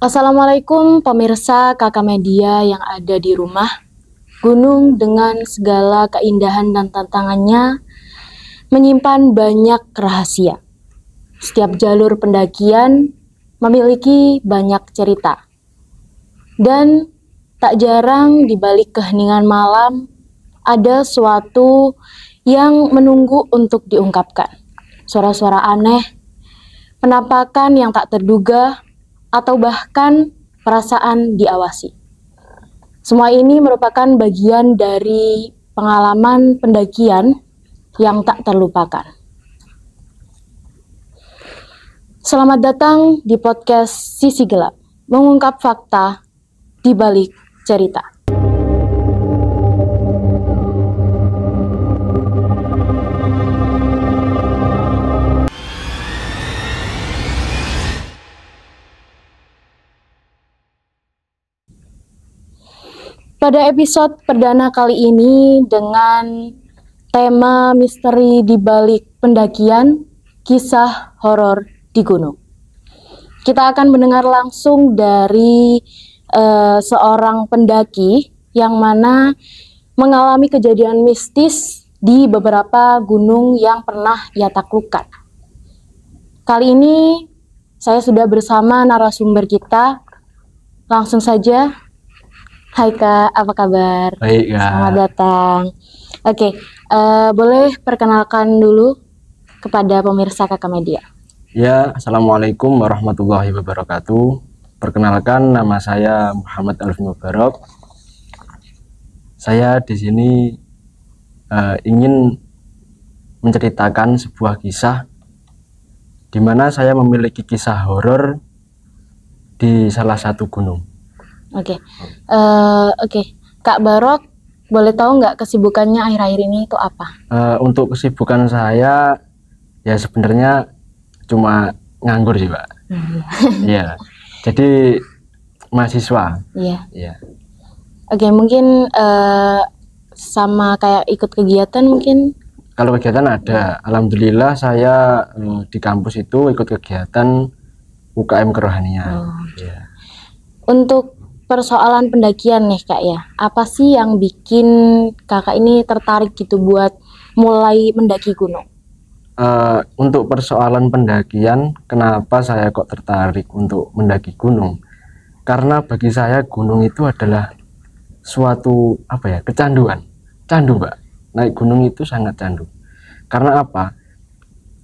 Assalamualaikum pemirsa Kakak Media yang ada di rumah. Gunung dengan segala keindahan dan tantangannya menyimpan banyak rahasia. Setiap jalur pendakian memiliki banyak cerita. Dan tak jarang di balik keheningan malam ada sesuatu yang menunggu untuk diungkapkan. Suara-suara aneh, penampakan yang tak terduga, atau bahkan perasaan diawasi. Semua ini merupakan bagian dari pengalaman pendakian yang tak terlupakan. Selamat datang di podcast Sisi Gelap, mengungkap fakta di balik cerita. Pada episode perdana kali ini dengan tema misteri di balik pendakian, kisah horor di gunung. Kita akan mendengar langsung dari seorang pendaki yang mana mengalami kejadian mistis di beberapa gunung yang pernah ia taklukkan. Kali ini saya sudah bersama narasumber kita. Langsung saja. Hai Kak, apa kabar? Baik Kak. Selamat datang. Oke, boleh perkenalkan dulu kepada pemirsa Kakak Media. Ya, Assalamualaikum warahmatullahi wabarakatuh. Perkenalkan, nama saya Muhammad Alvin Mubarak. Saya di sini ingin menceritakan sebuah kisah di mana saya memiliki kisah horor di salah satu gunung. Oke. Kak Barok, boleh tahu nggak kesibukannya akhir-akhir ini itu apa? Untuk kesibukan saya, ya sebenarnya cuma nganggur sih, Pak. Iya. Jadi mahasiswa. Iya. Iya. Oke, mungkin sama kayak ikut kegiatan mungkin? Kalau kegiatan ada. Alhamdulillah saya di kampus itu ikut kegiatan UKM kerohanian. Iya. Untuk persoalan pendakian nih Kak ya, apa sih yang bikin Kakak ini tertarik gitu buat mulai mendaki gunung? Untuk persoalan pendakian, kenapa saya kok tertarik untuk mendaki gunung? Karena bagi saya gunung itu adalah suatu kecanduan, candu Mbak. Naik gunung itu sangat candu. Karena apa?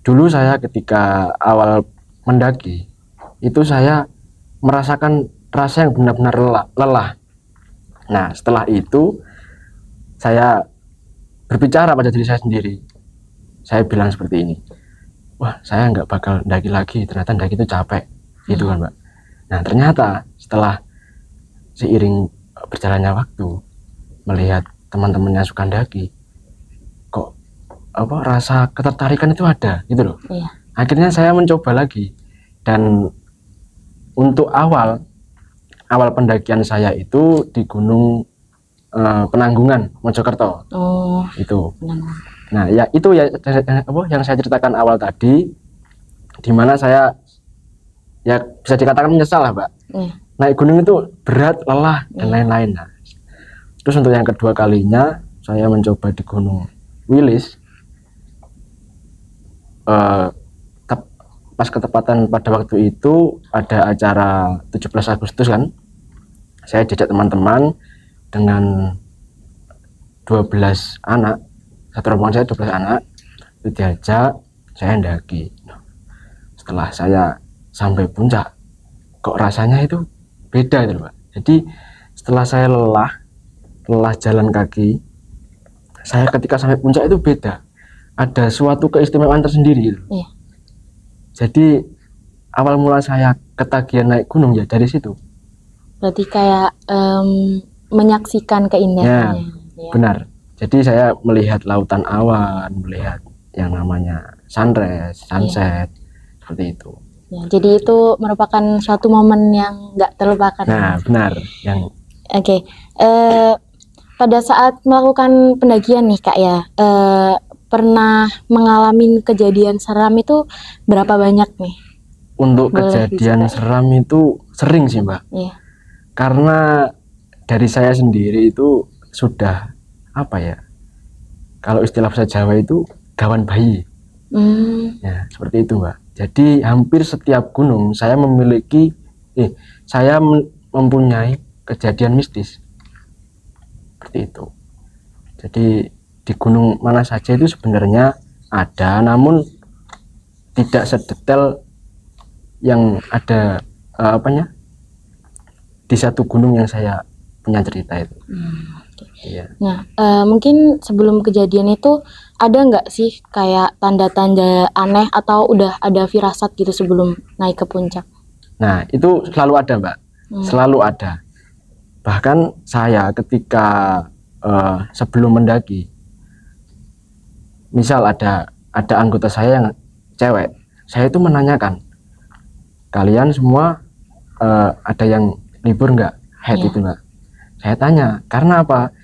Dulu saya ketika awal mendaki itu saya merasakan rasa yang benar-benar lelah. Nah, setelah itu saya berbicara pada diri saya sendiri. Saya bilang seperti ini, wah saya nggak bakal mendaki lagi, ternyata mendaki itu capek, gitu kan Mbak. Nah ternyata setelah seiring berjalannya waktu, melihat teman-temannya suka mendaki, kok rasa ketertarikan itu ada, gitu loh. Iya. Akhirnya saya mencoba lagi, dan untuk awal pendakian saya itu di Gunung Penanggungan, Mojokerto. Oh. Itu. Penanggungan. Nah, ya itu ya yang saya ceritakan awal tadi, di mana saya ya bisa dikatakan menyesal lah, Mbak. Iya. Naik gunung itu berat, lelah dan lain-lain. Nah, terus untuk yang kedua kalinya saya mencoba di Gunung Wilis. Pas ketepatan pada waktu itu ada acara 17 Agustus kan, saya diajak teman-teman dengan 12 anak, satu rombongan saya 12 anak, itu diajak, saya mendaki. Setelah saya sampai puncak, kok rasanya itu beda gitu Pak. Jadi setelah saya lelah jalan kaki, saya ketika sampai puncak itu beda, ada suatu keistimewaan tersendiri gitu. Iya. Jadi awal mula saya ketagihan naik gunung ya dari situ. Berarti kayak menyaksikan keindahannya. Ya, benar. Jadi saya melihat lautan awan, melihat yang namanya sunrise, sunset, seperti itu. Ya, jadi itu merupakan suatu momen yang nggak terlupakan. Nah, benar. Oke. Pada saat melakukan pendakian nih Kak ya, pernah mengalami kejadian seram itu berapa banyak nih? Untuk Boleh kejadian diceritain? seram itu sering sih Mbak. Iya. Karena dari saya sendiri itu sudah apa ya, kalau istilah bahasa Jawa itu gawan bayi. Ya, seperti itu Mbak. Jadi hampir setiap gunung saya mempunyai kejadian mistis. Seperti itu. Jadi di gunung mana saja itu sebenarnya ada, namun tidak sedetail yang ada di satu gunung yang saya punya cerita itu. Iya. Nah, mungkin sebelum kejadian itu ada nggak sih kayak tanda-tanda aneh atau udah ada firasat gitu sebelum naik ke puncak? Nah, itu selalu ada Mbak, selalu ada. Bahkan saya ketika sebelum mendaki, misal ada anggota saya yang cewek, saya itu menanyakan, kalian semua ada yang libur nggak head itu Mbak? Saya tanya, karena apa?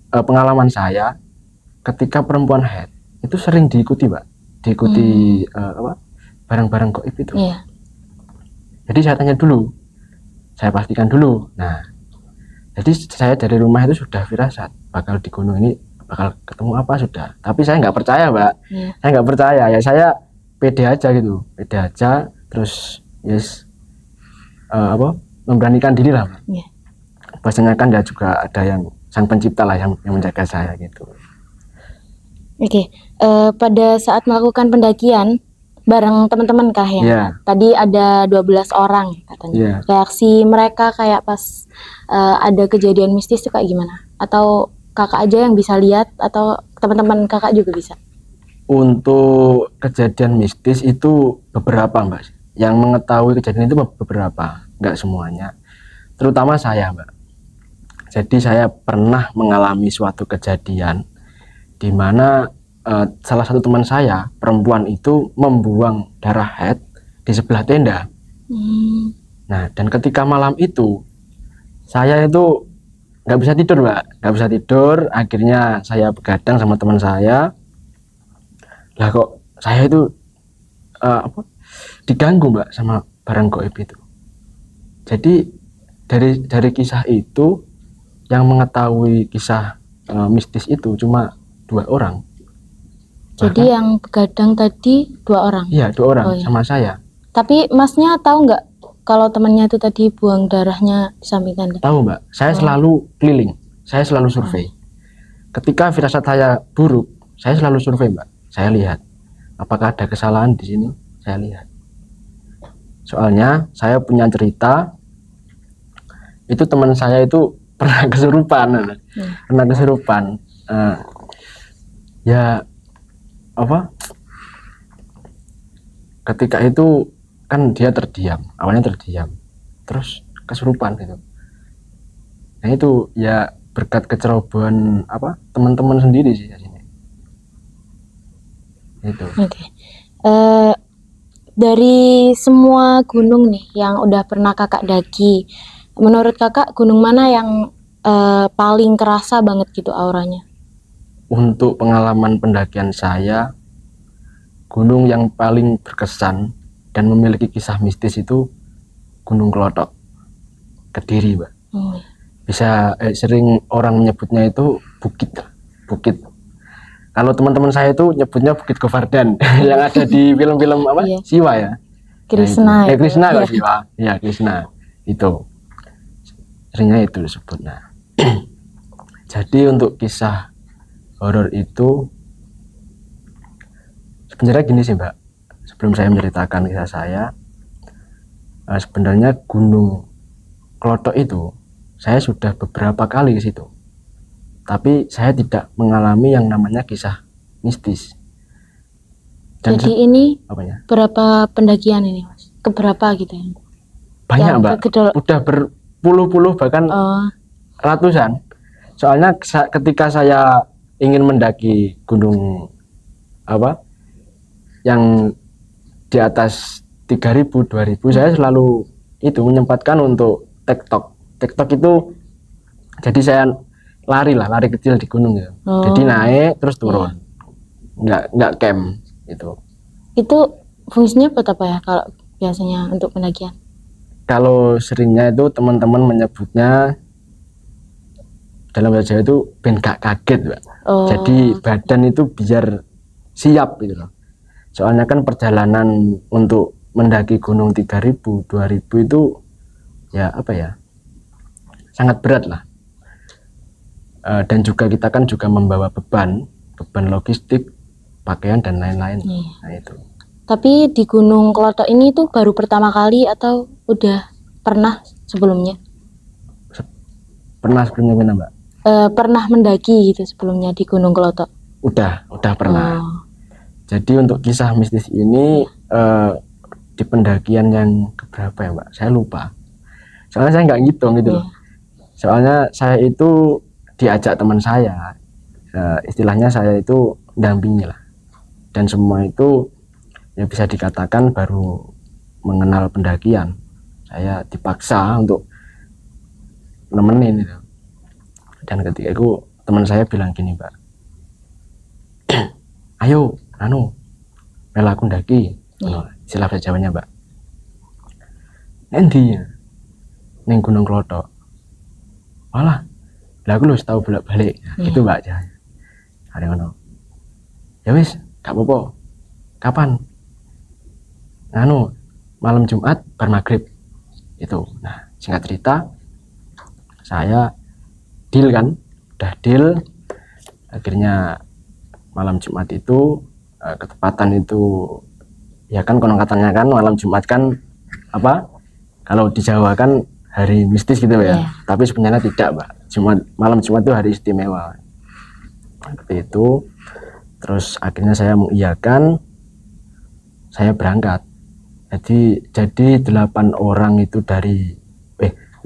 Pengalaman saya ketika perempuan head itu sering diikuti Mbak, diikuti barang-barang gaib itu. Jadi saya tanya dulu, saya pastikan dulu. Nah, jadi saya dari rumah itu sudah firasat bakal di gunung ini bakal ketemu apa sudah. Tapi saya nggak percaya Mbak, saya nggak percaya ya, saya pede aja gitu, pede aja. Terus memberanikan diri lah Mbak. Bahasanya kan ya juga ada yang sang pencipta lah yang menjaga saya gitu. Oke. Pada saat melakukan pendakian bareng teman-teman kah ya? Tadi ada 12 orang katanya. Reaksi mereka kayak pas ada kejadian mistis itu kayak gimana? Atau kakak aja yang bisa lihat atau teman-teman kakak juga bisa? Untuk kejadian mistis itu beberapa Mbak. Yang mengetahui kejadian itu beberapa, nggak semuanya. Terutama saya Mbak. Jadi saya pernah mengalami suatu kejadian di mana salah satu teman saya perempuan itu membuang darah haid di sebelah tenda. Nah, dan ketika malam itu saya itu nggak bisa tidur Mbak, nggak bisa tidur. Akhirnya saya begadang sama teman saya. Lah kok saya itu diganggu Mbak sama barang gaib itu. Jadi dari kisah itu yang mengetahui kisah mistis itu cuma 2 orang. Jadi yang begadang tadi 2 orang? Iya, 2 orang sama saya. Tapi masnya tahu nggak kalau temannya itu tadi buang darahnya di samping tenda? Tahu Mbak, saya selalu keliling, saya selalu survei. Ketika firasat saya buruk, saya selalu survei Mbak. Saya lihat apakah ada kesalahan di sini, saya lihat. Soalnya saya punya cerita, itu teman saya itu pernah kesurupan. Ketika itu kan dia awalnya terdiam, terus kesurupan gitu. Nah itu ya berkat kecerobohan teman-teman sendiri sih di sini. Itu. Dari semua gunung nih yang udah pernah kakak daki, menurut kakak gunung mana yang paling kerasa banget gitu auranya? Untuk pengalaman pendakian saya, gunung yang paling berkesan dan memiliki kisah mistis itu Gunung Klotok, Kediri Mbak. Bisa sering orang menyebutnya itu bukit. Kalau teman-teman saya itu nyebutnya Bukit Govardhan yang ada di film-film Siwa ya. Krishna. Krishna kok Siwa. Iya, Krishna. Itu. Seringnya itu disebut. Nah. Jadi untuk kisah horor itu sebenarnya gini sih Mbak. Sebelum saya menceritakan kisah saya, sebenarnya Gunung Klotok itu saya sudah beberapa kali ke situ. Tapi saya tidak mengalami yang namanya kisah mistis. Dan jadi ini berapa pendakian ini Mas? Keberapa gitu ya? Banyak Mbak, udah berpuluh-puluh bahkan ratusan. Soalnya ketika saya ingin mendaki gunung yang di atas 3.000, 2.000, saya selalu itu menyempatkan untuk TikTok. TikTok itu jadi saya lari kecil di gunung ya. Jadi naik terus turun. Nggak camp itu. Itu fungsinya buat apa ya kalau biasanya untuk pendakian? kalau seringnya itu teman-teman menyebutnya dalam bahasa Jawa itu ben gak kaget, Mbak. Jadi badan itu biar siap gitu loh. Soalnya kan perjalanan untuk mendaki gunung 3000, 2000 itu ya apa ya, sangat berat lah. Dan juga kita kan juga membawa beban logistik, pakaian dan lain-lain. Nah itu. Tapi di Gunung Klotok ini tuh baru pertama kali atau udah pernah sebelumnya? Pernah sebelumnya, Mbak? Pernah mendaki gitu sebelumnya di Gunung Klotok? Udah pernah. Jadi untuk kisah mistis ini di pendakian yang keberapa ya, Mbak? Saya lupa. Soalnya saya nggak ngitung gitu loh. Soalnya saya itu diajak teman saya. Istilahnya saya itu dampingi lah. Dan semua itu ya bisa dikatakan baru mengenal pendakian. Saya dipaksa untuk nemenin gitu. Dan ketika itu teman saya bilang gini, Mbak, ayo mela aku ndaki. Istilah bahasa Jawanya, Mbak. Endi ning Gunung Klotok. Malah lah aku lho tahu bolak-balik. Gitu, Mbak. Ada ngono. Ya wis, gak apa-apa. Kapan? Malam Jumat bar maghrib itu. Nah, singkat cerita saya deal kan, udah deal. Akhirnya malam Jumat itu ketepatan itu ya kan konon katanya kan malam Jumat kan apa, kalau di Jawa kan hari mistis gitu ya. Tapi sebenarnya tidak, Mbak. Malam Jumat itu hari istimewa seperti itu. Terus akhirnya saya mengiyakan, saya berangkat. Jadi 8 orang itu dari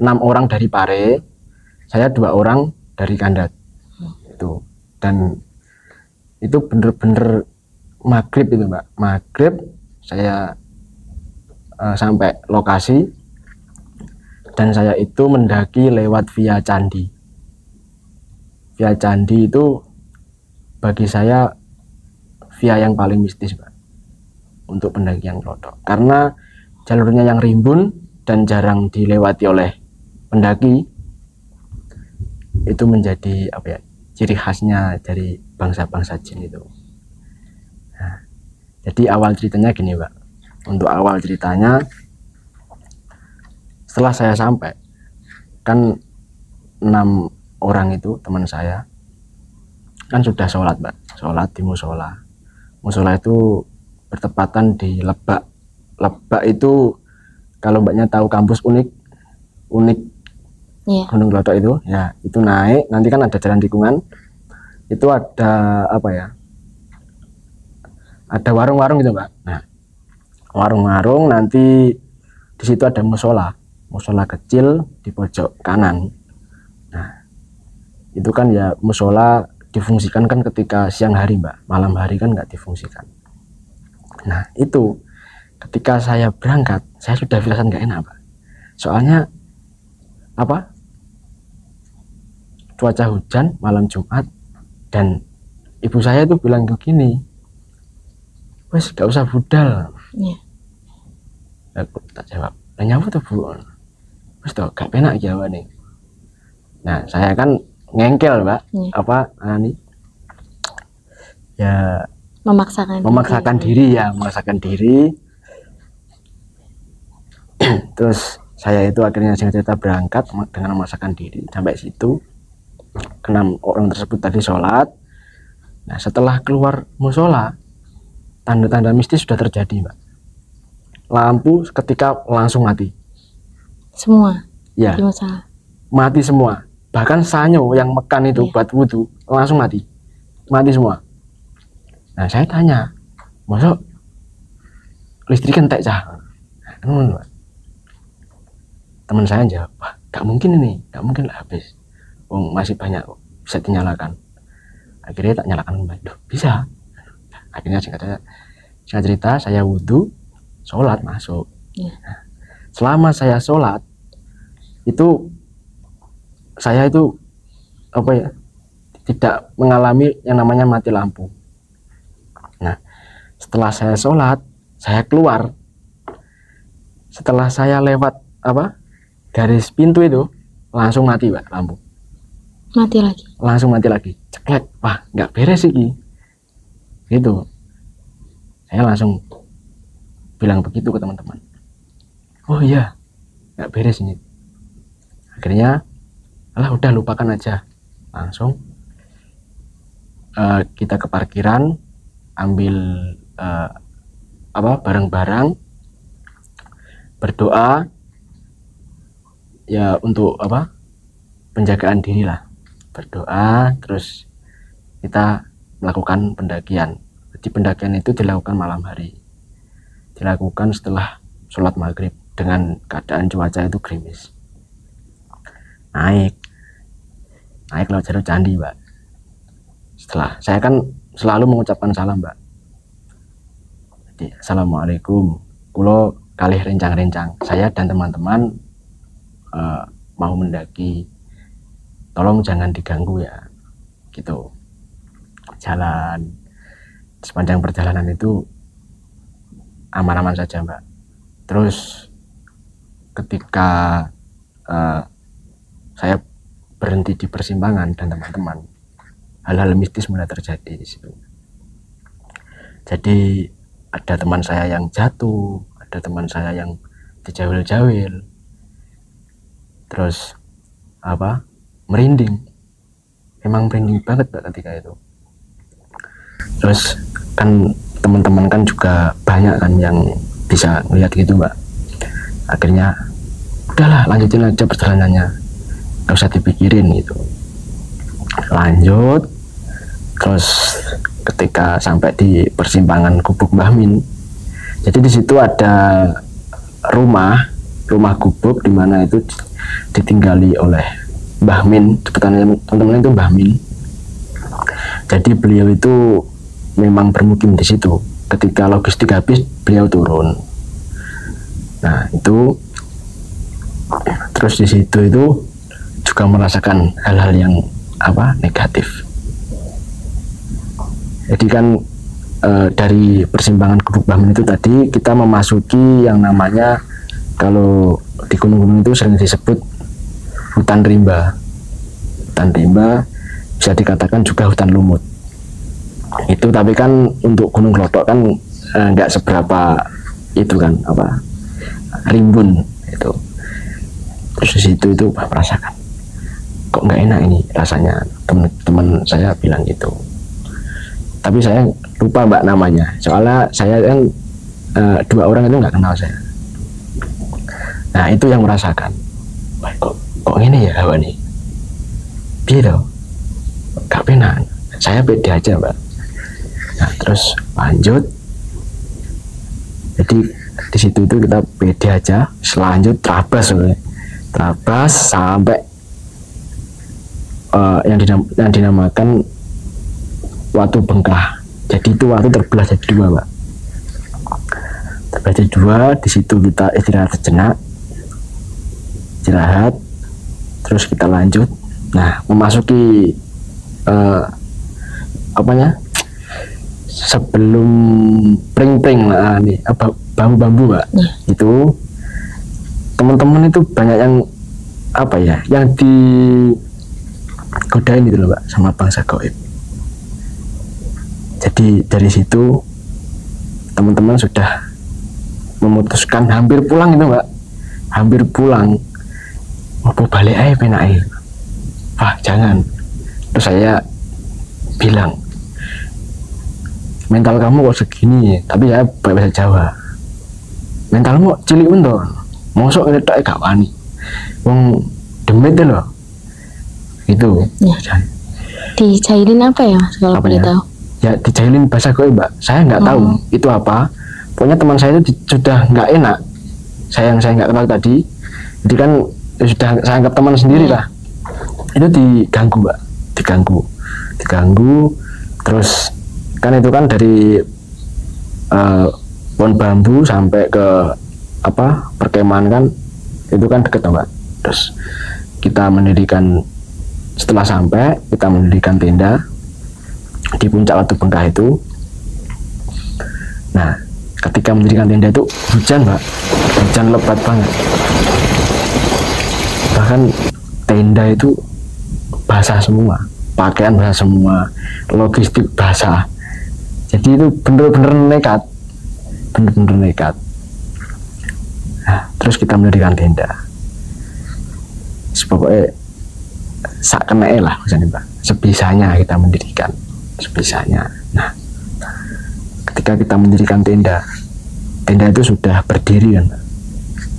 6 orang dari Pare, saya 2 orang dari Kandat itu. Dan itu bener-bener maghrib itu, Mbak. Maghrib saya sampai lokasi dan saya itu mendaki lewat via Candi. Via Candi itu bagi saya via yang paling mistis, Mbak, untuk pendakian Klotok, karena jalurnya yang rimbun dan jarang dilewati oleh pendaki. Itu menjadi apa ya, ciri khasnya dari bangsa-bangsa jin itu. Nah, jadi awal ceritanya gini, Mbak. Untuk awal ceritanya, setelah saya sampai kan 6 orang itu teman saya kan sudah sholat, Mbak. Sholat di musola. Musola itu bertepatan di Lebak. Lebak itu kalau Mbaknya tahu kampus unik Gunung Klotok itu, ya itu naik, nanti kan ada jalan tikungan, itu ada apa ya, ada warung-warung gitu, Mbak. Nah, warung-warung, nanti di situ ada musola kecil di pojok kanan. Nah, itu kan ya musola difungsikan kan ketika siang hari, Mbak. Malam hari kan nggak difungsikan. Nah, itu ketika saya berangkat, saya sudah firasat nggak enak, Pak. Soalnya apa? Cuaca hujan malam Jumat, dan ibu saya itu bilang begini, wes gak usah budal. Aku tak jawab, nyawa tuh Bu, wes toh gak penak jawabannya. Nah, saya kan ngengkel, Mbak. Apa ini ya, memaksakan diri. Terus saya itu akhirnya singkat cerita berangkat dengan memaksakan diri sampai situ. 6 orang tersebut tadi sholat. Nah, setelah keluar musola, tanda-tanda mistis sudah terjadi, Mbak. Lampu seketika langsung mati semua. Ya, mati semua. Bahkan sanyo yang mekan itu buat wudhu langsung mati semua. Nah, saya tanya, masuk listrik entek cah? Teman saya jawab, wah gak mungkin ini, gak mungkin lah, habis. Masih banyak bisa dinyalakan. Akhirnya tak nyalakan, Loh, bisa. Akhirnya singkat cerita saya wudhu, sholat, masuk. Nah, selama saya sholat itu saya itu apa ya, tidak mengalami yang namanya mati lampu. Nah, setelah saya sholat, saya keluar. Setelah saya lewat apa garis pintu itu langsung mati Mbak lampu. Mati lagi. Langsung mati lagi. Ceklek. Wah, nggak beres sih. Gitu. Saya langsung bilang begitu ke teman-teman. Oh iya, nggak beres ini. Akhirnya, alah udah lupakan aja. Langsung kita ke parkiran, ambil barang-barang, berdoa ya untuk penjagaan diri lah, berdoa, terus kita melakukan pendakian. Jadi pendakian itu dilakukan malam hari, dilakukan setelah sholat maghrib dengan keadaan cuaca itu gerimis. Naik lewat jalur candi Mbak. Setelah saya kan selalu mengucapkan salam Mbak. Jadi assalamualaikum, kulo kalih rencang-rencang, saya dan teman-teman mau mendaki, tolong jangan diganggu ya, gitu. Jalan sepanjang perjalanan itu aman-aman saja Mbak. Terus ketika saya berhenti di persimpangan dan teman-teman, hal-hal mistis mulai terjadi di situ. Jadi ada teman saya yang jatuh, ada teman saya yang dijawil-jawil, terus merinding. Emang merinding banget Mbak ketika itu. Terus kan teman-teman kan juga banyak kan yang bisa melihat gitu Mbak. Akhirnya udahlah lanjutin aja perjalanannya, nggak usah dipikirin gitu. Lanjut. Terus ketika sampai di persimpangan Gubuk Mbah Min, jadi di situ ada rumah gubuk di mana itu ditinggali oleh Mbah Min, sebutannya teman-teman itu Mbah Min. Jadi beliau itu memang bermukim di situ. Ketika logistik habis, beliau turun. Nah itu, terus di situ itu juga merasakan hal-hal yang negatif. Jadi kan dari persimpangan Gubuk Mbah Min itu tadi kita memasuki yang namanya, kalau di gunung-gunung itu sering disebut hutan rimba. Hutan rimba bisa dikatakan juga hutan lumut. Itu tapi kan untuk Gunung Klothok kan nggak seberapa itu kan rimbun itu. Terus di situ itu merasakan kok nggak enak ini rasanya. Teman-teman saya bilang gitu. Tapi saya lupa Mbak namanya, soalnya saya kan 2 orang itu nggak kenal saya. Nah itu yang merasakan, kok ini ya hawa nih, gitu, gak penak. Saya pede aja Mbak. Nah terus lanjut, jadi di situ itu kita pede aja. Selanjut terabas sampai yang dinamakan Watu Bengkah. Jadi itu watu terbelah jadi 2 Mbak. Terbelah jadi 2. Di situ kita istirahat sejenak, terus kita lanjut. Nah memasuki sebelum pring-pring nih bambu-bambu Mbak. Itu teman-teman itu banyak yang yang digodain gitu loh Mbak sama bangsa gaib. Jadi dari situ teman-teman sudah memutuskan hampir pulang itu Mbak, hampir pulang, mau balik aja penak. Wah jangan. Terus saya bilang, mental kamu kok segini, tapi saya bahasa Jawa, mentalmu cilik untuk mosok ngetok gak wani, wong demit loh itu ya. Dijailin apa ya Mas kalau boleh tahu? Ya dijailin bahasa gaib Mbak, saya nggak tahu itu apa. Pokoknya teman saya itu sudah nggak enak, saya nggak kenal tadi, jadi kan sudah saya anggap teman sendiri lah. Itu diganggu Mbak, diganggu. Terus kan itu kan dari pohon bambu sampai ke perkemahan kan itu kan deket Mbak. Terus kita mendirikan, setelah sampai kita mendirikan tenda di puncak Watu Bengkah itu. Nah ketika mendirikan tenda itu hujan Mbak, hujan lebat banget. bahkan tenda itu basah semua, pakaian basah semua, logistik basah. Jadi itu bener-bener nekat. Nah, terus kita mendirikan tenda. Pokoknya sak kenae lah misalnya Pak. Sebisanya kita mendirikan, sebisanya. Nah, ketika kita mendirikan tenda itu sudah berdiri kan Pak.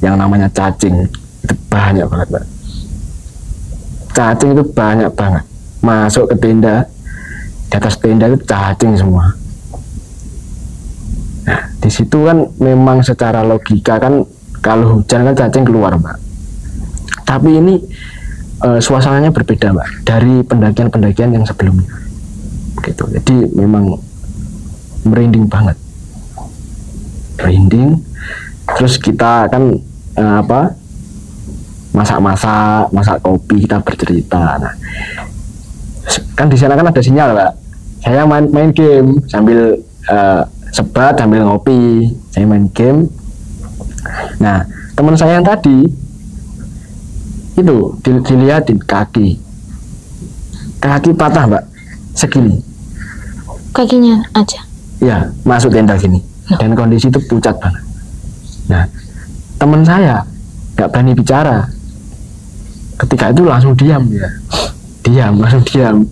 Yang namanya cacing itu banyak banget Pak. Cacing itu banyak banget. Masuk ke tenda, di atas tenda itu cacing semua. Nah, di situ kan memang secara logika kan kalau hujan kan cacing keluar Pak. Tapi ini suasananya berbeda Pak dari pendakian-pendakian yang sebelumnya. Gitu. Jadi memang merinding banget. Merinding. Terus kita kan masak kopi, kita bercerita. Nah, kan di sana kan ada sinyal Pak. Saya main game sambil sebat sambil ngopi, saya main game. Nah, teman saya yang tadi itu dilihatin kaki patah Mbak, segini kakinya aja ya, masuk tenda gini. Dan kondisi itu pucat banget. Nah, teman saya nggak berani bicara ketika itu, langsung langsung diam.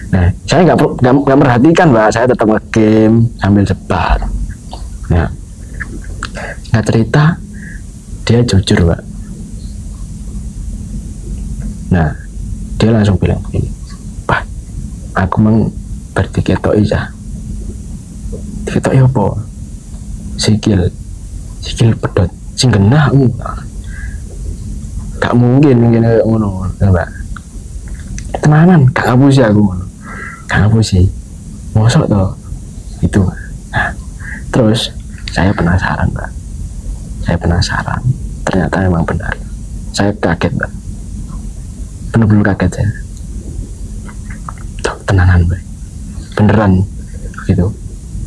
Nah, saya nggak merhatikan Mbak, saya tetap nge-game sambil sebat. Nah, nggak cerita, dia jujur Mbak. Nah, dia langsung bilang begini, Pak, aku mang bertiketoi ya. Tiketoi apa? Sikil pedot, sing genah. Gak mungkin ngono, Mbak. Tenanan, gak ngapusi aku. Gak ngapusi. Mosok toh itu. Nah, terus saya penasaran Mbak. Ternyata memang benar. Saya kaget Mbak. Bener-bener kaget saya. Tuh, tenanan Mbak. Beneran gitu.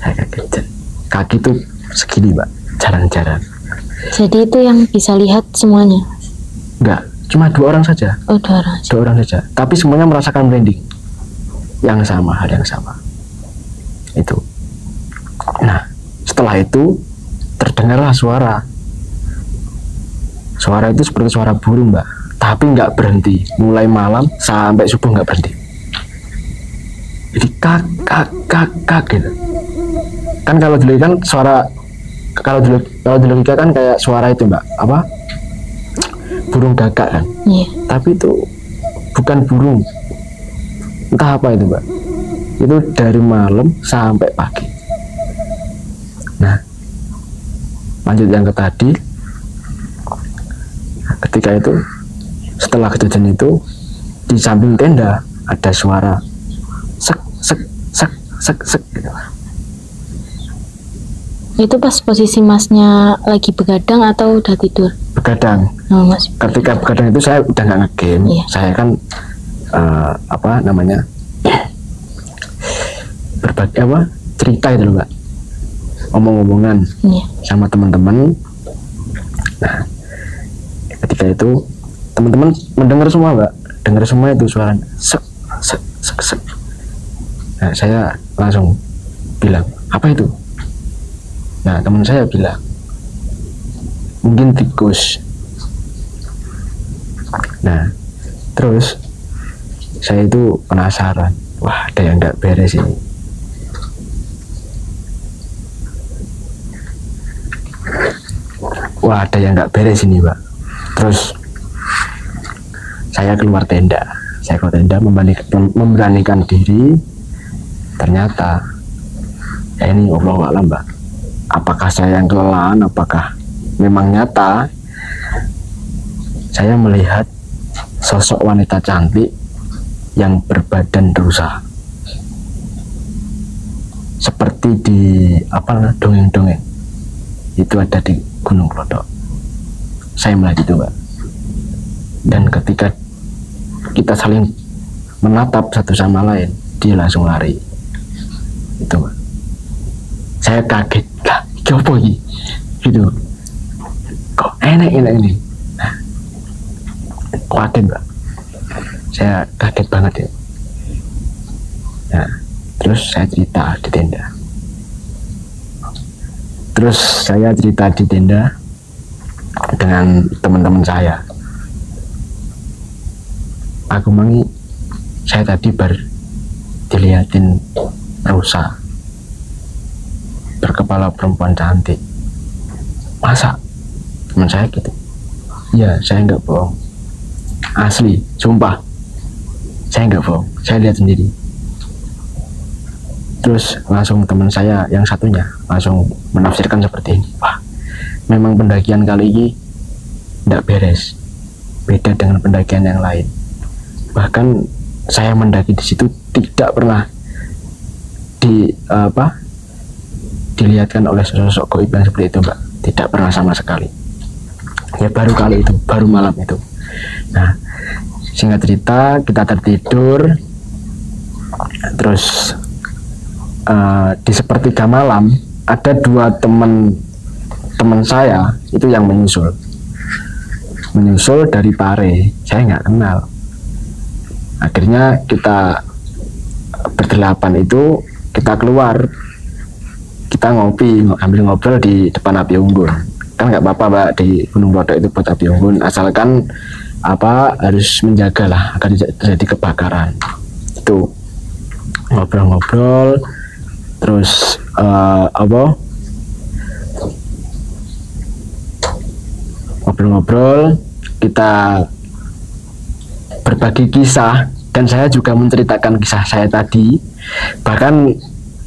Saya kaget. Kaki tuh segini Mbak, jarang-jarang. Jadi itu yang bisa lihat semuanya? Enggak, cuma 2 orang saja. Oh, 2 orang. 2 orang saja. Tapi semuanya merasakan merinding. Hal yang sama. Itu. Nah, setelah itu terdengarlah suara. Suara itu seperti suara burung Mbak, tapi nggak berhenti. Mulai malam sampai subuh nggak berhenti. Jadi kak gitu. Kan kalau dulu kan suara, kalau dulu kan kayak suara itu Mbak, apa? Burung gagak kan? Iya. Tapi itu bukan burung. Entah apa itu Mbak. Itu dari malam sampai pagi. Nah, lanjut yang ke tadi. Ketika itu, setelah kejadian itu, di samping tenda ada suara sek gitu. Itu pas posisi Masnya lagi begadang atau udah tidur? Begadang. Oh, Mas. Ketika begadang itu saya udah nggak nge-game. Iya. Saya kan berbagi cerita itu loh Mbak, omong-omongan sama teman-teman. Nah, ketika itu teman-teman mendengar semua Mbak, dengar semua itu suaranya sek. Nah, saya langsung bilang, apa itu? Nah, teman saya bilang, mungkin tikus. Nah, terus saya itu penasaran, wah ada yang nggak beres ini. Mbak. Terus saya keluar tenda, memberanikan diri. Ternyata ya ini Allahu a'lam Mbak, apakah saya yang kelelahan, apakah memang nyata saya melihat sosok wanita cantik yang berbadan rusa, seperti di dongeng-dongeng itu ada di Gunung Klothok. Saya melihat itu Mbak. Dan ketika kita saling menatap satu sama lain, dia langsung lari. Itu Mbak. Saya kaget, apa ini? Gitu. Kok enak ini? Nah, kaget Mbak, saya kaget banget ya. Nah, terus saya cerita di tenda. Terus saya cerita di tenda dengan teman-teman saya. Aku mangi, saya tadi dilihatin Rosa berkepala perempuan cantik. Masa? Teman saya gitu. Ya, saya nggak bohong. Asli, sumpah. Saya nggak bohong. Saya lihat sendiri. Terus langsung teman saya yang satunya langsung menafsirkan seperti ini. Wah, memang pendakian kali ini tidak beres. Beda dengan pendakian yang lain. Bahkan saya mendaki di situ tidak pernah dilihatkan oleh sosok goib yang seperti itu, Mbak. Tidak pernah sama sekali. Ya baru kali itu, baru malam itu. Nah, singkat cerita kita tertidur. Terus di sepertiga malam ada dua teman saya itu yang menyusul dari Pare. Saya nggak kenal. Akhirnya kita berdelapan itu kita keluar, kita ngopi, ambil ngobrol di depan api unggun. Kan nggak apa-apa Mbak, di Gunung Prodok itu buat api unggun, asalkan harus menjaga lah agar tidak terjadi kebakaran. Itu ngobrol-ngobrol. Terus ngobrol-ngobrol, kita berbagi kisah, dan saya juga menceritakan kisah saya tadi. Bahkan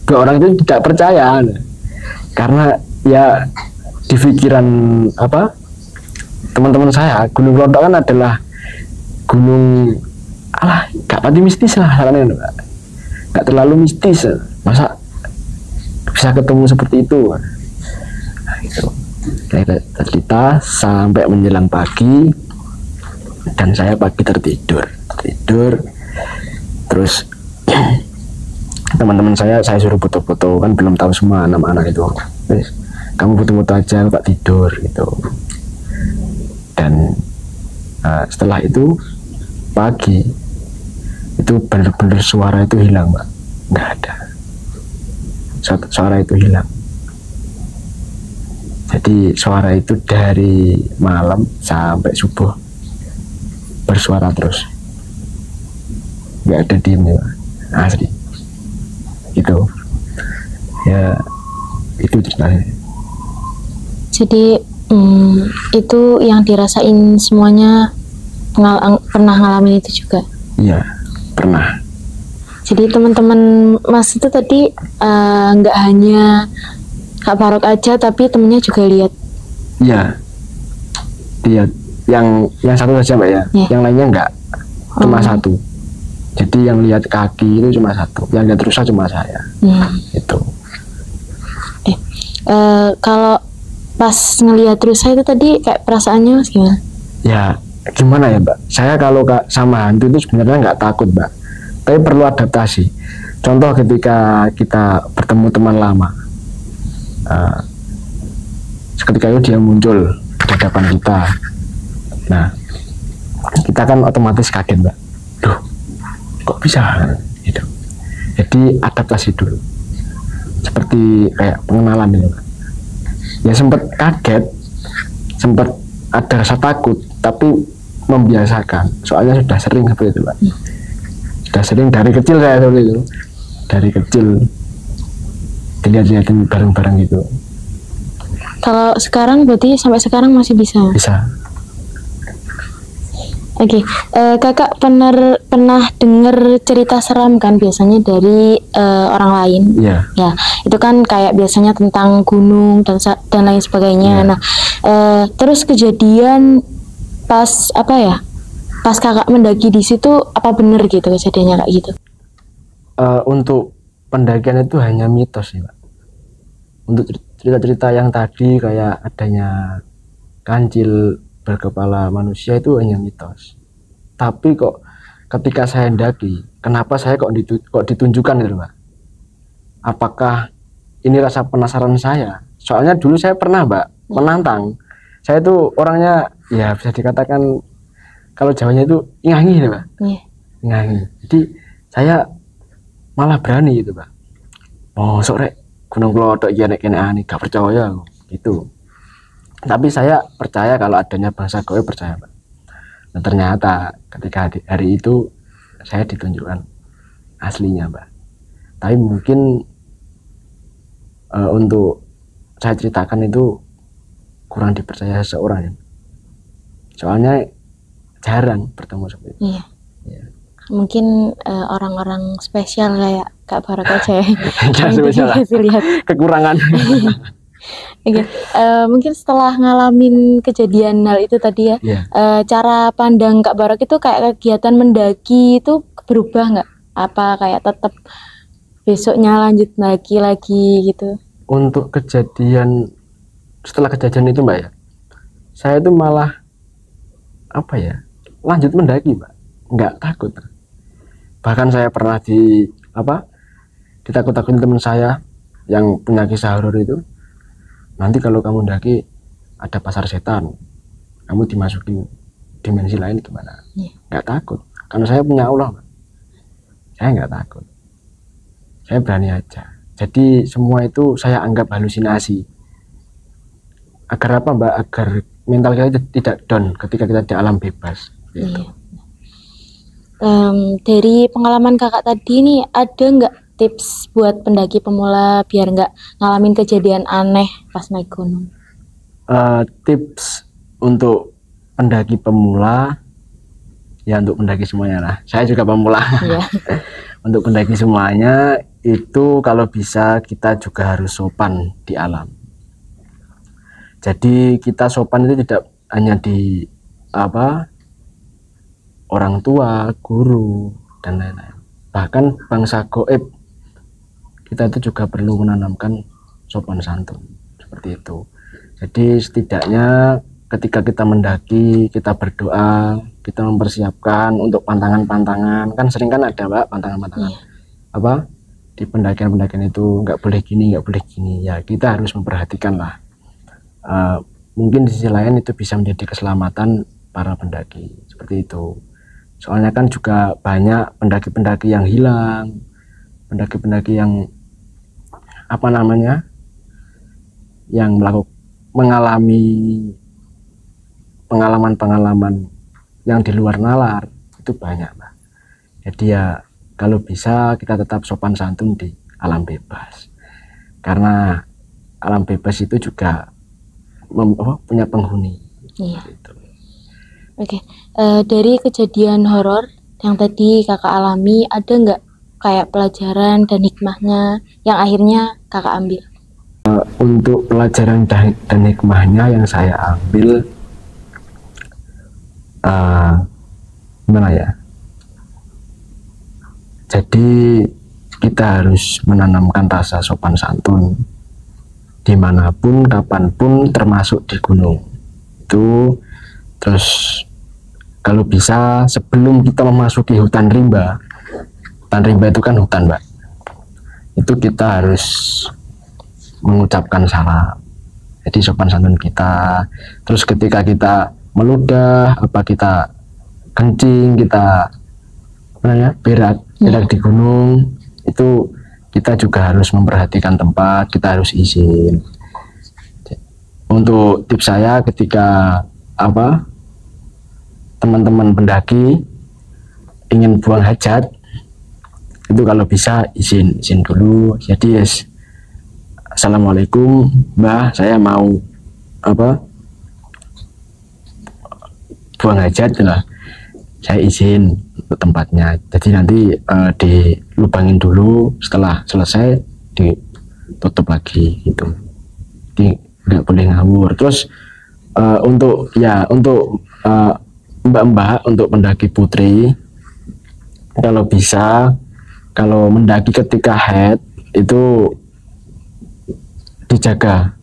dua orang itu tidak percaya, karena ya di pikiran teman-teman saya, Gunung Prodok kan adalah gunung gak pati mistis lah, gak terlalu mistis. Masa bisa ketemu seperti itu? Nah, itu kita cerita sampai menjelang pagi, dan saya pagi tertidur. Terus teman-teman saya suruh foto-foto, kan belum tahu semua anak-anak itu. Terus, kamu foto-foto aja, Pak, tidur gitu. Dan setelah itu pagi itu benar-benar suara itu hilang, Pak. Nggak ada. Suara itu hilang. Jadi suara itu dari malam sampai subuh bersuara terus, nggak ada diemnya, asli. Gitu ya, itu ceritanya. Jadi itu yang dirasain semuanya pernah ngalamin itu juga? Iya, pernah. Jadi teman-teman Mas itu tadi nggak hanya Kak Faruk aja, tapi temennya juga lihat? Iya, lihat. Yang satu saja Mbak ya, yang lainnya enggak, cuma satu. Jadi yang lihat kaki itu cuma satu, yang lihat rusa cuma saya. Itu. Kalau pas ngelihat rusa itu tadi kayak perasaannya Mas gimana? Ya gimana ya Mbak, saya kalau sama hantu itu sebenarnya nggak takut Mbak, tapi perlu adaptasi. Contoh ketika kita bertemu teman lama, seketika itu dia muncul di hadapan kita. Nah, kita kan otomatis kaget Mbak, duh kok bisa gitu. Jadi adaptasi dulu, seperti kayak pengenalan gitu. Ya sempat kaget, sempat ada rasa takut, tapi membiasakan, soalnya sudah sering seperti itu Mbak. Sudah sering dari kecil saya seperti itu, dari kecil dilihat-lihatin bareng-bareng gitu. Kalau sekarang berarti sampai sekarang masih bisa? Bisa. Oke, Kakak pernah dengar cerita seram kan biasanya dari orang lain? Iya. Ya, itu kan kayak biasanya tentang gunung dan lain sebagainya. Nah, terus kejadian pas pas Kakak mendaki di situ, apa benar gitu kejadiannya kayak gitu? Untuk pendakian itu hanya mitos ya Pak. Untuk cerita-cerita yang tadi kayak adanya kancil berkepala manusia itu hanya mitos. Tapi kok ketika saya mendaki, kenapa saya kok ditunjukkan gitu Mbak? Apakah ini rasa penasaran saya? Soalnya dulu saya pernah Mbak menantang. Saya itu orangnya ya bisa dikatakan kalau Jawanya itu ingangi gitu Pak. Ingangi. Jadi saya malah berani gitu Pak. Oh sore Gunung Klothok iki nek kene ani gak percaya aku gitu. Tapi saya percaya kalau adanya bangsa Goib, percaya Pak. Nah ternyata ketika hari itu saya ditunjukkan aslinya Pak. Tapi mungkin untuk saya ceritakan itu kurang dipercaya seseorang ya. Soalnya jarang bertemu seperti itu. Iya. Ya. Mungkin orang-orang spesial kayak Kak Barak aja ya. Spesial lihat kekurangan. Okay. Mungkin setelah ngalamin kejadian hal itu tadi ya, cara pandang Kak Barak itu kayak kegiatan mendaki itu berubah nggak? Apa kayak tetap besoknya lanjut lagi gitu? Untuk kejadian setelah kejadian itu Mbak ya, saya itu malah apa ya, lanjut mendaki Mbak, nggak takut. Bahkan saya pernah ditakut-takutin teman saya yang punya kisah horor itu, nanti kalau kamu mendaki ada pasar setan, kamu dimasukin dimensi lain gimana? Nggak takut, karena saya punya Allah Mbak. Saya nggak takut, saya berani aja. Jadi semua itu saya anggap halusinasi. Agar apa Mbak? Agar mental kita tidak down ketika kita di alam bebas. Gitu. Dari pengalaman kakak tadi nih, ada nggak tips buat pendaki pemula biar nggak ngalamin kejadian aneh pas naik gunung? Tips untuk pendaki pemula, ya untuk pendaki semuanya lah. Saya juga pemula. Untuk pendaki semuanya itu kalau bisa kita juga harus sopan di alam. Jadi kita sopan itu tidak hanya di orang tua, guru dan lain-lain. Bahkan bangsa goib kita itu juga perlu menanamkan sopan santun seperti itu. Jadi setidaknya ketika kita mendaki, kita berdoa, kita mempersiapkan untuk pantangan-pantangan. Kan sering kan ada Mbak pantangan-pantangan di pendakian-pendakian itu nggak boleh gini, nggak boleh gini. Ya kita harus memperhatikan lah. Mungkin di sisi lain itu bisa menjadi keselamatan para pendaki seperti itu. Soalnya kan juga banyak pendaki-pendaki yang hilang, pendaki-pendaki yang yang mengalami pengalaman-pengalaman yang di luar nalar itu banyak Mbak. Jadi ya kalau bisa kita tetap sopan santun di alam bebas, karena alam bebas itu juga punya penghuni. Gitu. Oke. Dari kejadian horor yang tadi kakak alami, ada nggak kayak pelajaran dan hikmahnya yang akhirnya kakak ambil? Untuk pelajaran dan hikmahnya yang saya ambil, gimana ya? Jadi kita harus menanamkan rasa sopan santun dimanapun, kapanpun, termasuk di gunung itu. Terus kalau bisa sebelum kita memasuki hutan rimba itu kan hutan Mbak, itu kita harus mengucapkan salam. Jadi sopan santun kita. Terus ketika kita meludah, kita kencing, kita berak di gunung, itu kita juga harus memperhatikan tempat, kita harus izin. Untuk tips saya ketika teman-teman pendaki ingin buang hajat, itu kalau bisa izin dulu. Jadi Assalamualaikum Mbah, saya mau buang hajat lah, saya izin untuk tempatnya. Jadi nanti dilubangin dulu, setelah selesai ditutup lagi gitu. Jadi nggak boleh ngawur. Terus untuk mbak-mbak, untuk pendaki putri, kalau bisa, kalau mendaki ketika haid itu dijaga.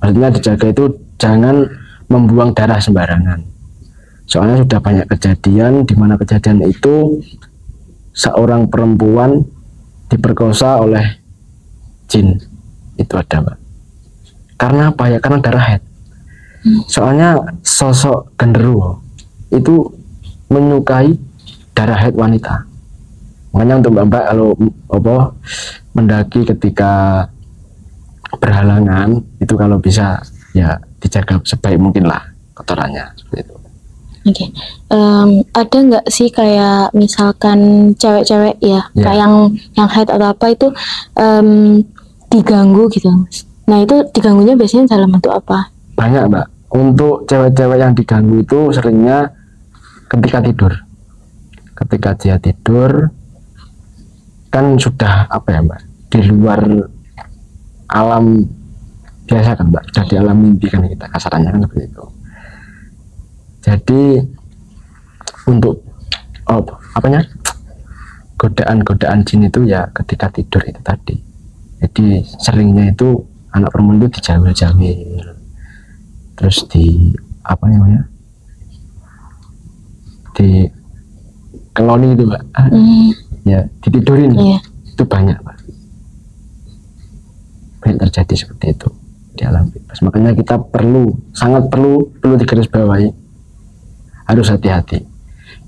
Maksudnya dijaga itu jangan membuang darah sembarangan. Soalnya sudah banyak kejadian di mana kejadian itu seorang perempuan diperkosa oleh jin. Itu ada Mbak. Karena apa ya? Karena darah haid. Soalnya sosok genderuwo itu menyukai darah haid wanita. Makanya untuk mbak-mbak kalau mendaki ketika berhalangan itu kalau bisa ya dijaga sebaik mungkin lah kotorannya seperti itu. Oke, ada nggak sih kayak misalkan cewek-cewek ya, kayak yang haid atau apa itu diganggu gitu, Mas? Nah itu diganggunya biasanya dalam bentuk apa? Banyak mbak. Untuk cewek-cewek yang diganggu itu seringnya ketika tidur. Ketika dia tidur kan sudah apa ya mbak, di luar alam biasa kan mbak, sudah di alam mimpi kan kita kasarannya kan seperti itu. Jadi untuk godaan-godaan jin itu ya ketika tidur itu tadi. Jadi seringnya itu anak perempuan itu dijawil-jawil, terus di di keloni itu mbak, ya ditidurin, itu banyak mbak, banyak terjadi seperti itu di alam bebas. Makanya kita sangat perlu digarisbawahi, harus hati-hati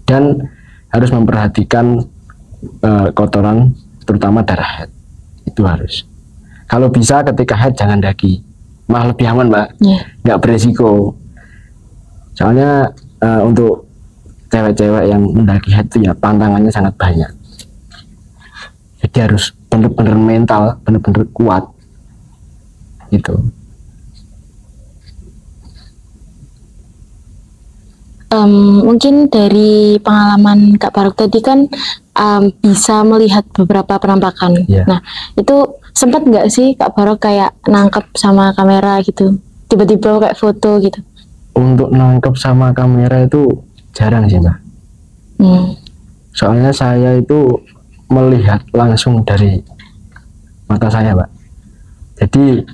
dan harus memperhatikan kotoran terutama darah haid itu harus. Kalau bisa ketika haid jangan daki, malah lebih aman mbak, nggak beresiko. Soalnya untuk cewek-cewek yang mendaki haid itu ya tantangannya sangat banyak. Jadi harus benar-benar mental, benar-benar kuat gitu. Mungkin dari pengalaman Kak Barok tadi kan bisa melihat beberapa penampakan. Nah itu sempat nggak sih Kak Barok kayak nangkep sama kamera gitu, tiba-tiba kayak foto gitu? Untuk nangkep sama kamera itu jarang sih mbak. Soalnya saya itu melihat langsung dari mata saya mbak, jadi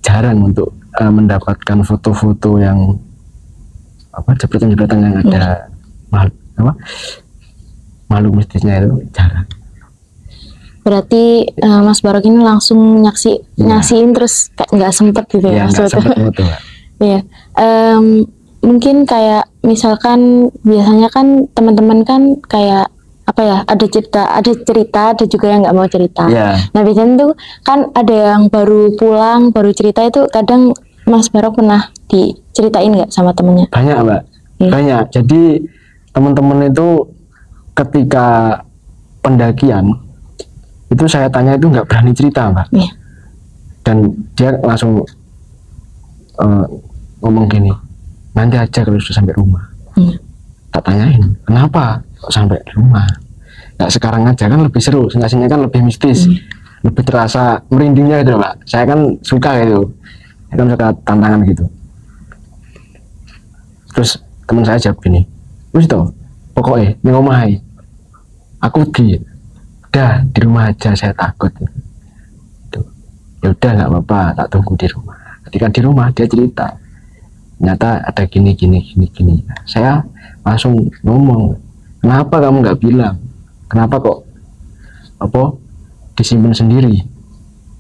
jarang untuk mendapatkan foto-foto yang jepretan-jepretan yang ada makhluk mistisnya itu jarang. Berarti Mas Barok ini langsung nyaksiin terus kayak nggak sempet gitu ya? Nggak sempet foto. Iya. Mungkin kayak misalkan biasanya kan teman-teman kan kayak ada cerita, ada juga yang nggak mau cerita. Nah biasanya tuh kan ada yang baru pulang, baru cerita, itu kadang Mas Barok pernah diceritain nggak sama temennya? Banyak mbak, banyak. Jadi teman-teman itu ketika pendakian itu saya tanya itu nggak berani cerita mbak, dan dia langsung ngomong gini, nanti aja kalau sudah sampai rumah. Tak tanyain kenapa kok sampai rumah, nggak sekarang aja kan lebih seru, sensasinya kan lebih mistis, lebih terasa merindingnya gitu mbak. Saya kan suka gitu, saya kan suka tantangan gitu. Terus teman saya jawab gini, wis toh pokoknya ini ngomong aku udah di rumah aja, saya takut. Ya udah nggak apa-apa, tak tunggu di rumah. Ketika di rumah dia cerita, ternyata ada gini. Saya langsung ngomong, kenapa kamu nggak bilang? Kenapa kok disimpan sendiri?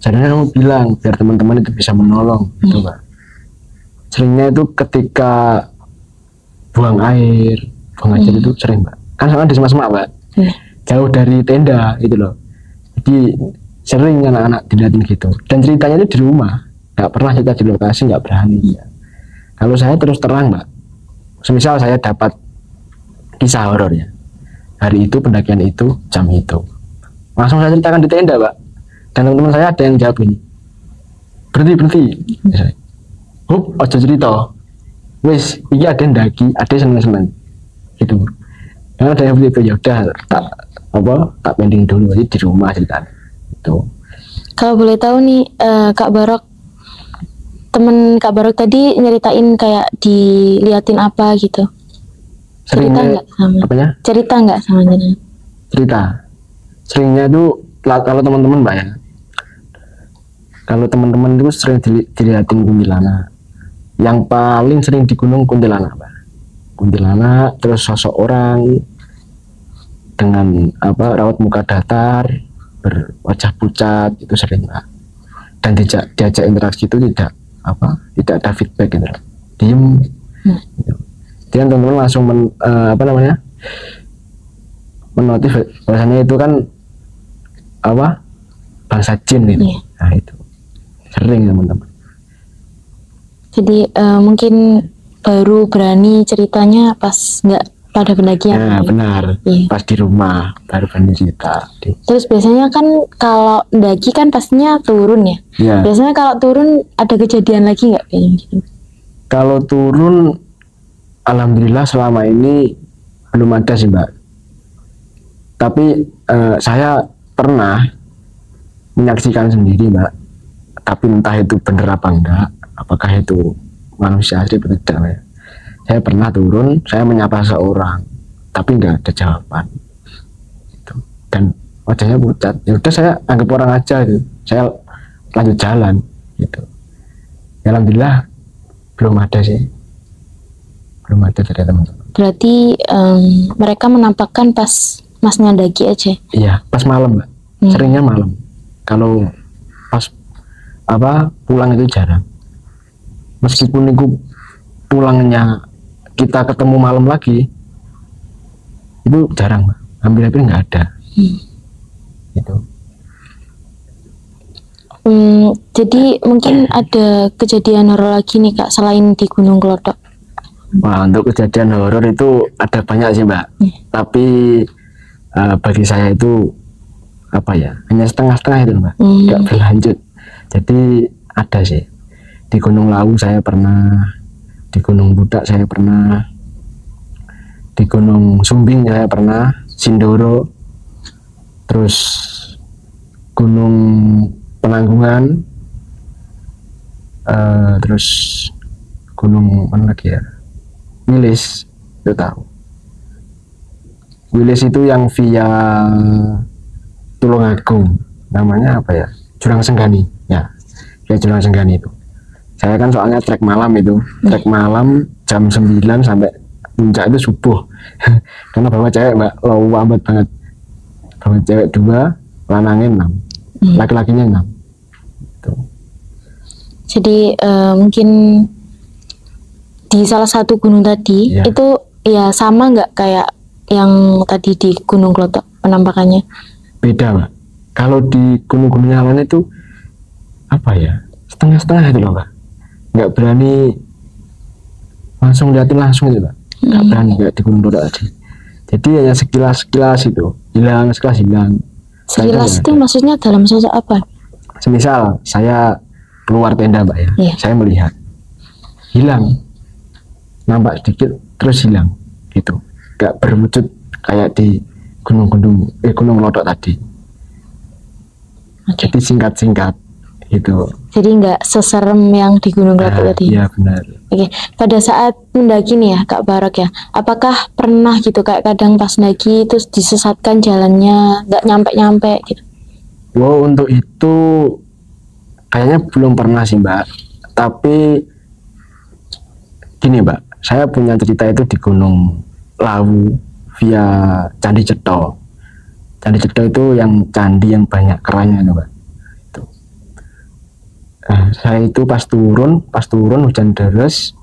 Jadinya kamu bilang biar teman-teman itu bisa menolong, gitu Pak. Seringnya itu ketika buang air itu sering Pak. Kan sama di semak-semak Pak, jauh dari tenda gitu loh. Jadi sering anak-anak dilihatin gitu. Dan ceritanya itu di rumah, nggak pernah cerita di lokasi, nggak berani. Kalau saya terus terang Mbak, semisal saya dapat kisah horor ya, hari itu pendakian itu jam itu, langsung saya ceritakan di tenda Mbak. Dan teman-teman saya ada yang jawab ini, berhenti hup aja cerita wis iya ada yang daki, ada seneng gitu. Karena ada yang begitu, ya udah tak pending dulu aja di rumah cerita itu. Kalau boleh tahu nih Kak Barok, temen Kak Barok tadi nyeritain kayak diliatin apa gitu, cerita nggak sama apanya? Cerita nggak sama jenengan? Cerita seringnya itu kalau teman-teman Mbak ya, kalau teman-teman itu sering dilihatin kuntilanak. Yang paling sering di gunung kuntilanak Mbak, kuntilanak, terus sosok orang dengan raut muka datar, berwajah pucat, itu sering Mbak. Dan diajak interaksi itu tidak ada feedback gitu, diem gitu. Dia teman-teman langsung menotif bahasanya itu kan apa, bangsa jin gitu. Nah itu sering teman-teman. Jadi mungkin baru berani ceritanya pas nggak pada pendakian. Ya benar, pas di rumah baru berani cerita. Terus biasanya kan kalau mendaki kan pastinya turun ya. Biasanya kalau turun ada kejadian lagi nggak kayak gitu? Kalau turun, alhamdulillah selama ini belum ada sih Mbak. Tapi saya pernah menyaksikan sendiri Mbak. Tapi entah itu benar apa enggak, apakah itu manusia asli atau tidak ya. Saya pernah turun, saya menyapa seorang, tapi enggak ada jawaban. Gitu. Dan wajahnya pucat. Ya udah saya anggap orang aja gitu. Saya lanjut jalan gitu. Ya, alhamdulillah belum ada sih. Belum ada dari teman-teman. Berarti mereka menampakkan pas masnya daki aja? Iya, pas malam Mbak. Seringnya malam. Kalau pas pulang itu jarang. Meskipun itu pulangnya kita ketemu malam lagi, itu jarang Mbak. Hampir-hampir nggak ada. Gitu. Jadi mungkin ada kejadian horor lagi nih Kak selain di Gunung Klothok? Wah, untuk kejadian horor itu ada banyak sih Mbak. Tapi bagi saya itu hanya setengah-setengah itu Mbak, nggak berlanjut. Jadi ada sih di Gunung Lawu saya pernah, di Gunung Budak saya pernah, di Gunung Sumbing saya pernah, Sindoro, terus Gunung Penanggungan, terus gunung mana lagi ya, Wilis, itu tahu. Wilis itu yang via Tulungagung, namanya apa ya, Jurang Senggani ya, via Jurang Senggani itu. Saya kan soalnya trek malam itu, trek malam jam 9 sampai puncak itu subuh. Karena bawa cewek Mbak, lambat banget. Bawa cewek 2, lanangnya 6, laki-lakinya 6. Tuh. Jadi mungkin di salah satu gunung tadi itu ya sama nggak kayak yang tadi di Gunung Klothok penampakannya? Beda Mbak. Kalau di gunung-gunung yang lain itu setengah-setengah itu loh Mbak. Nggak berani langsung liatin langsung itu Mbak. Nggak berani kayak di Gunung Klothok tadi. Jadi hanya sekilas itu hilang, sekilas hilang. Sekilas itu maksudnya dalam sosok apa? Semisal saya keluar tenda Mbak ya, saya melihat hilang, nampak sedikit terus hilang gitu, nggak berwujud kayak di Gunung Klothok tadi. Jadi singkat-singkat gitu. Jadi nggak seserem yang di Gunung Klothok tadi. Iya benar. Oke, pada saat mendaki nih ya Kak Barok ya, apakah pernah gitu kayak kadang pas mendaki terus disesatkan jalannya, nggak nyampe gitu? Wow, untuk itu kayaknya belum pernah sih Mbak. Tapi gini Mbak, saya punya cerita itu di Gunung Lawu via Candi Cetho. Candi Cetho itu yang candi yang banyak kerannya Mbak. Itu. Saya itu pas turun hujan deras.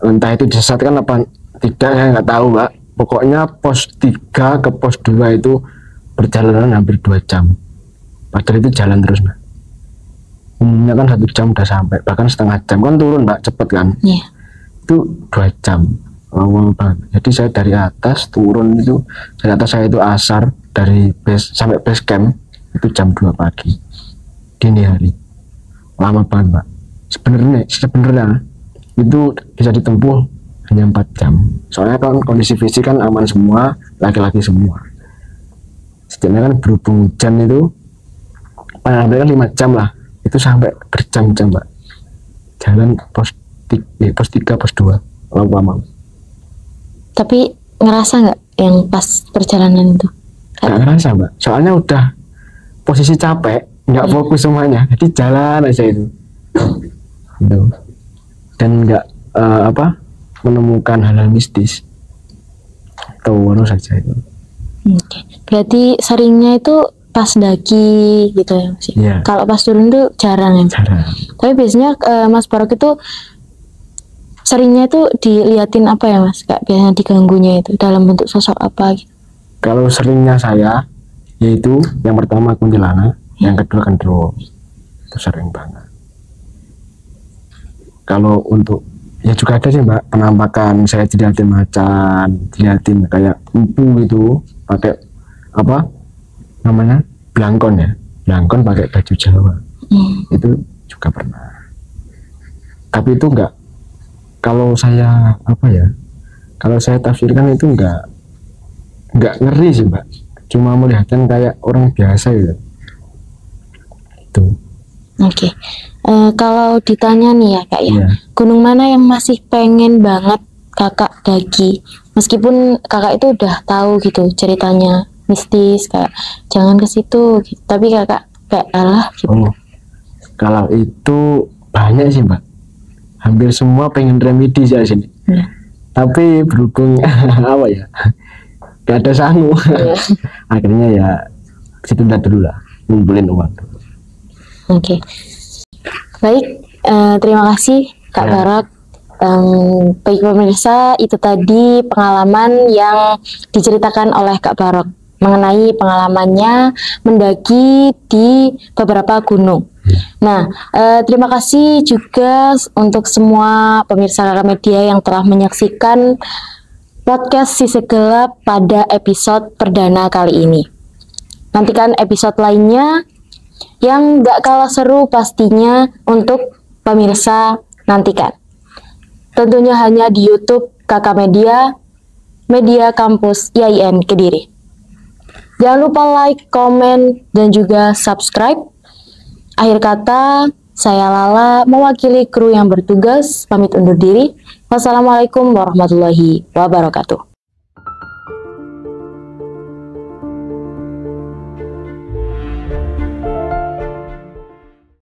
Entah itu disesatkan apa tidak, saya nggak tahu Mbak. Pokoknya pos 3 ke pos 2 itu perjalanan hampir 2 jam. Padahal itu jalan terus Mbak. Umumnya kan 1 jam udah sampai, bahkan setengah jam kan turun Mbak, cepet kan. Itu 2 jam lama banget. Jadi saya dari atas turun itu, dari atas saya itu asar, dari base sampai base camp itu jam 2 pagi dini hari. Lama banget Mbak. Sebenarnya itu bisa ditempuh hanya 4 jam. Soalnya kan kondisi fisik kan aman semua, laki-laki semua. Setidaknya kan berhubung hujan itu paling kan 5 jam lah, itu sampai berjam-jam Mbak. Jalan pos 3, pos 2 lama. Tapi ngerasa nggak yang pas perjalanan itu? Nggak ngerasa Mbak, soalnya udah posisi capek, nggak fokus semuanya, jadi jalan aja itu gitu. Dan nggak menemukan hal-hal mistis, tahu saja itu. Berarti seringnya itu pas daki gitu ya sih. Kalau pas turun tuh jarang ya. Jarang. Tapi biasanya Mas Barok itu seringnya itu diliatin apa ya Mas? Kak, biasanya diganggunya itu dalam bentuk sosok apa gitu? Kalau seringnya saya, yaitu yang pertama kuntilanak, yang kedua gendro. Itu sering banget. Kalau untuk, ya juga ada sih Mbak, penampakan saya diliatin macan, diliatin kayak empu gitu, pakai apa namanya, blangkon ya, blangkon pakai baju Jawa. Itu juga pernah. Tapi itu enggak, kalau saya apa ya, kalau saya tafsirkan itu enggak ngeri sih Mbak, cuma melihatkan kayak orang biasa gitu. Itu. Oke. Kalau ditanya nih ya Kak ya, gunung mana yang masih pengen banget Kakak daki, meskipun Kakak itu udah tahu gitu ceritanya mistis, kayak jangan ke situ gitu. Tapi Kakak kayak alah gitu. Kalau itu banyak sih Mbak, hampir semua pengen remedi di sini. Tapi berhubung apa ya, gak ada sangu. Akhirnya ya ditunda dulu lah, ngumpulin uang. Oke. Baik, terima kasih Kak Barok. Baik pemirsa, itu tadi pengalaman yang diceritakan oleh Kak Barok mengenai pengalamannya mendaki di beberapa gunung. Nah, terima kasih juga untuk semua pemirsa Kakak Media yang telah menyaksikan podcast Sisik Gelap pada episode perdana kali ini. Nantikan episode lainnya yang gak kalah seru pastinya untuk pemirsa nantikan. Tentunya hanya di YouTube Kakak Media, Media Kampus IAIN Kediri. Jangan lupa like, komen, dan juga subscribe. Akhir kata, saya Lala mewakili kru yang bertugas pamit undur diri. Wassalamualaikum warahmatullahi wabarakatuh.